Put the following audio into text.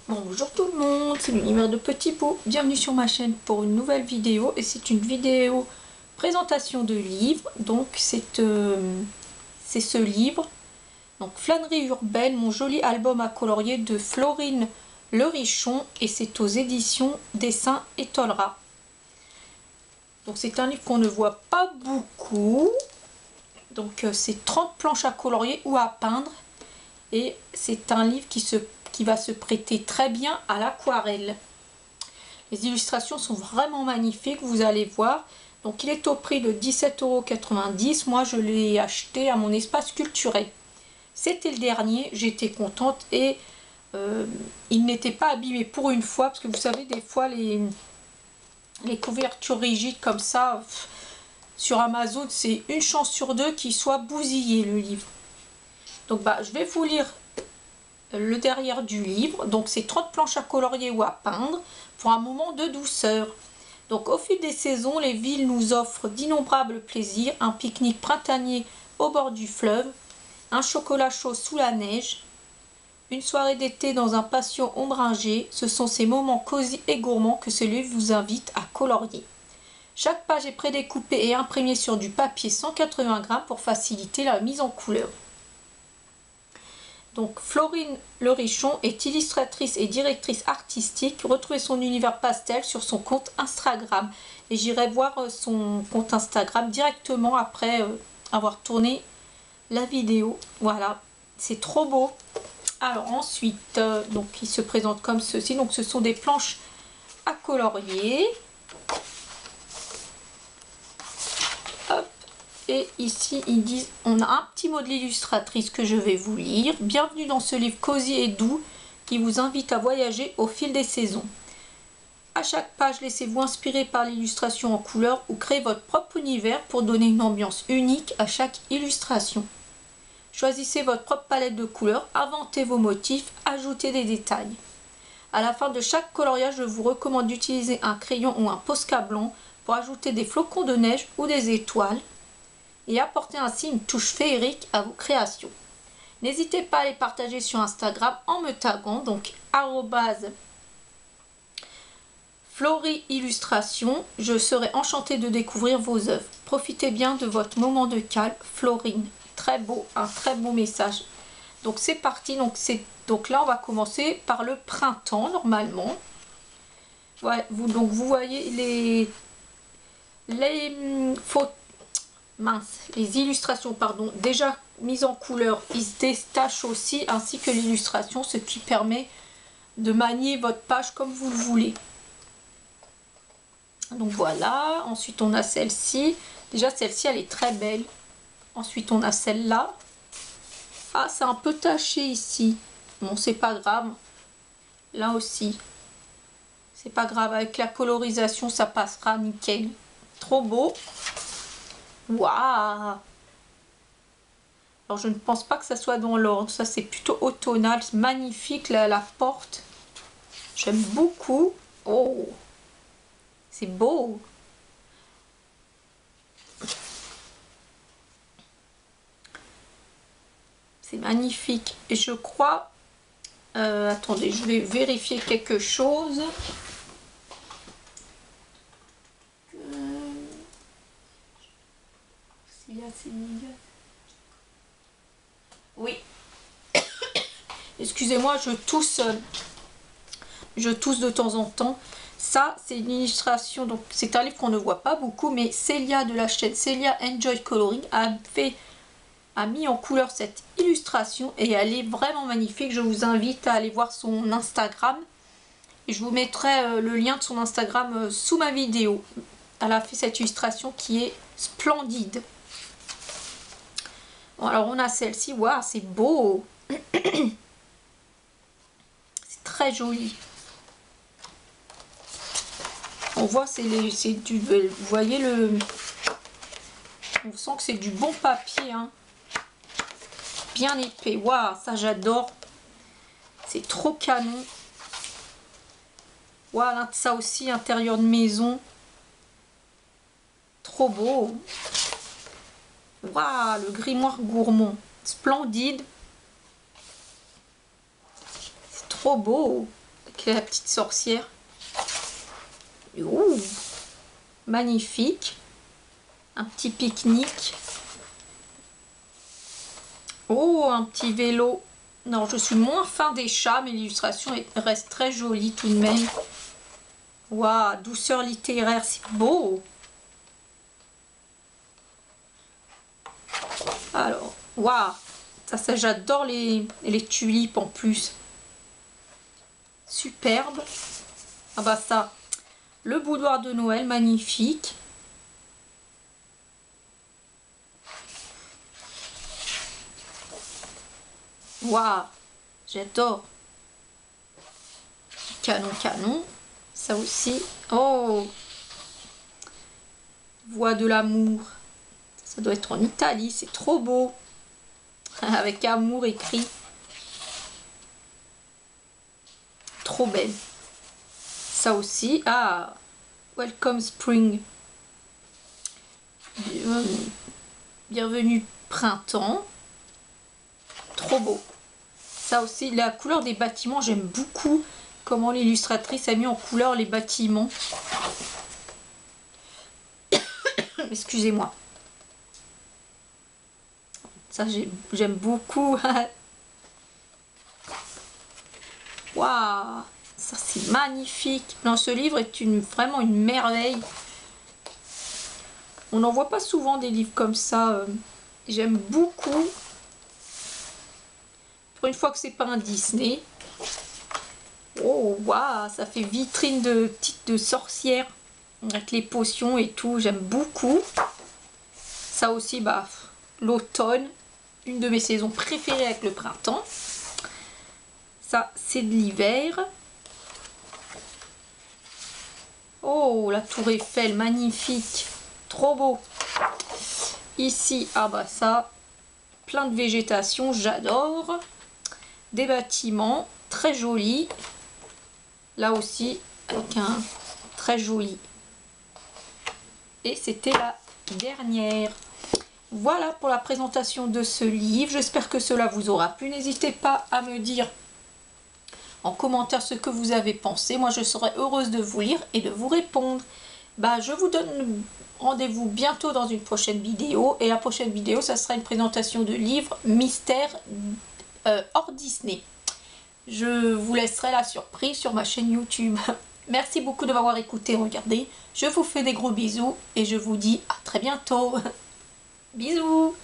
Bonjour tout le monde, c'est l'univers de Petit Pot. Bienvenue sur ma chaîne pour une nouvelle vidéo. Et c'est une vidéo présentation de livre. Donc c'est ce livre. Donc Flânerie urbaine, mon joli album à colorier de Florine Lerichon. Et c'est aux éditions Dessin et Tolera. Donc c'est un livre qu'on ne voit pas beaucoup. Donc c'est 30 planches à colorier ou à peindre. Et c'est un livre qui va se prêter très bien à l'aquarelle. Les illustrations sont vraiment magnifiques, vous allez voir. Donc il est au prix de 17,90 €. Moi je l'ai acheté à mon espace culturel. C'était le dernier, j'étais contente et il n'était pas abîmé pour une fois. Parce que vous savez, des fois les couvertures rigides comme ça, sur Amazon, c'est une chance sur deux qu'il soit bousillé le livre. Donc je vais vous lire le derrière du livre. Donc c'est 30 planches à colorier ou à peindre pour un moment de douceur. Donc au fil des saisons, les villes nous offrent d'innombrables plaisirs. Un pique-nique printanier au bord du fleuve, un chocolat chaud sous la neige, une soirée d'été dans un patio ombragé. Ce sont ces moments cosy et gourmands que ce livre vous invite à colorier. Chaque page est prédécoupée et imprimée sur du papier 180 grammes pour faciliter la mise en couleur. Donc Florine Lerichon est illustratrice et directrice artistique. Retrouvez son univers pastel sur son compte Instagram. Et j'irai voir son compte Instagram directement après avoir tourné la vidéo. Voilà, c'est trop beau. Alors ensuite, donc il se présente comme ceci. Donc ce sont des planches à colorier. Hop. Et ici, ils disent, on a un petit mot de l'illustratrice que je vais vous lire. Bienvenue dans ce livre cosy et doux qui vous invite à voyager au fil des saisons. À chaque page, laissez-vous inspirer par l'illustration en couleur ou créez votre propre univers pour donner une ambiance unique à chaque illustration. Choisissez votre propre palette de couleurs, inventez vos motifs, ajoutez des détails. À la fin de chaque coloriage, je vous recommande d'utiliser un crayon ou un Posca blanc pour ajouter des flocons de neige ou des étoiles et apporter ainsi une touche féerique à vos créations. N'hésitez pas à les partager sur Instagram en me taguant, donc @FloriIllustration. Je serai enchantée de découvrir vos œuvres. Profitez bien de votre moment de calme, Florine. Très beau, un très beau message. Donc c'est parti. Donc là on va commencer par le printemps normalement. Ouais, vous voyez les photos. Les illustrations, pardon, déjà mises en couleur, ils se détachent aussi, ainsi que l'illustration, ce qui permet de manier votre page comme vous le voulez. Donc voilà, ensuite on a celle-ci. Déjà celle-ci, elle est très belle. Ensuite on a celle-là. Ah, c'est un peu taché ici. Bon, c'est pas grave. Là aussi. C'est pas grave, avec la colorisation, ça passera nickel. Trop beau. Waouh! Alors je ne pense pas que ça soit dans l'ordre. Ça c'est plutôt automnal. C'est magnifique la porte. J'aime beaucoup. Oh! C'est beau! C'est magnifique. Et je crois... attendez, je vais vérifier quelque chose. Oui. Excusez-moi, je tousse de temps en temps. Ça, c'est une illustration. Donc, c'est un livre qu'on ne voit pas beaucoup, mais Célia de la chaîne Célia Enjoy Coloring a mis en couleur cette illustration et elle est vraiment magnifique. Je vous invite à aller voir son Instagram. Et je vous mettrai le lien de son Instagram sous ma vidéo. Elle a fait cette illustration qui est splendide. Bon, alors on a celle-ci. Waouh, c'est beau. C'est très joli. On voit, vous voyez on sent que c'est du bon papier, hein. Bien épais. Waouh, ça j'adore. C'est trop canon. Waouh, ça aussi, intérieur de maison. Trop beau. Waouh, le grimoire gourmand. Splendide. C'est trop beau. la petite sorcière. Ouh, magnifique. Un petit pique-nique. Oh, un petit vélo. Non, je suis moins fan des chats, mais l'illustration reste très jolie tout de même. Waouh, douceur littéraire, c'est beau. Alors, waouh, ça j'adore les tulipes en plus. Superbe. Ah bah ça, le boudoir de Noël, magnifique. Waouh, j'adore. Canon, canon. Ça aussi. Oh, voix de l'amour. Ça doit être en Italie, c'est trop beau. Avec amour écrit. Trop belle. Ça aussi. Ah, Welcome Spring. Bienvenue printemps. Trop beau. Ça aussi, la couleur des bâtiments, j'aime beaucoup comment l'illustratrice a mis en couleur les bâtiments. Excusez-moi. Ça, j'aime beaucoup. Waouh, ça c'est magnifique. Non, ce livre est vraiment une merveille. On n'en voit pas souvent des livres comme ça. J'aime beaucoup. Pour une fois que c'est pas un Disney. Oh, waouh, ça fait vitrine de sorcière. Avec les potions et tout, j'aime beaucoup. Ça aussi, bah, l'automne. Une de mes saisons préférées avec le printemps. Ça, c'est de l'hiver. Oh, la tour Eiffel, magnifique. Trop beau. Ici, ah bah ça, plein de végétation, j'adore. Des bâtiments, très jolis. Là aussi, avec un très joli. Et c'était la dernière. Voilà pour la présentation de ce livre. J'espère que cela vous aura plu. N'hésitez pas à me dire en commentaire ce que vous avez pensé. Moi, je serai heureuse de vous lire et de vous répondre. Bah, je vous donne rendez-vous bientôt dans une prochaine vidéo. Et la prochaine vidéo, ça sera une présentation de livres mystères hors Disney. Je vous laisserai la surprise sur ma chaîne YouTube. Merci beaucoup de m'avoir écouté, regardé. Je vous fais des gros bisous et je vous dis à très bientôt. Bisous.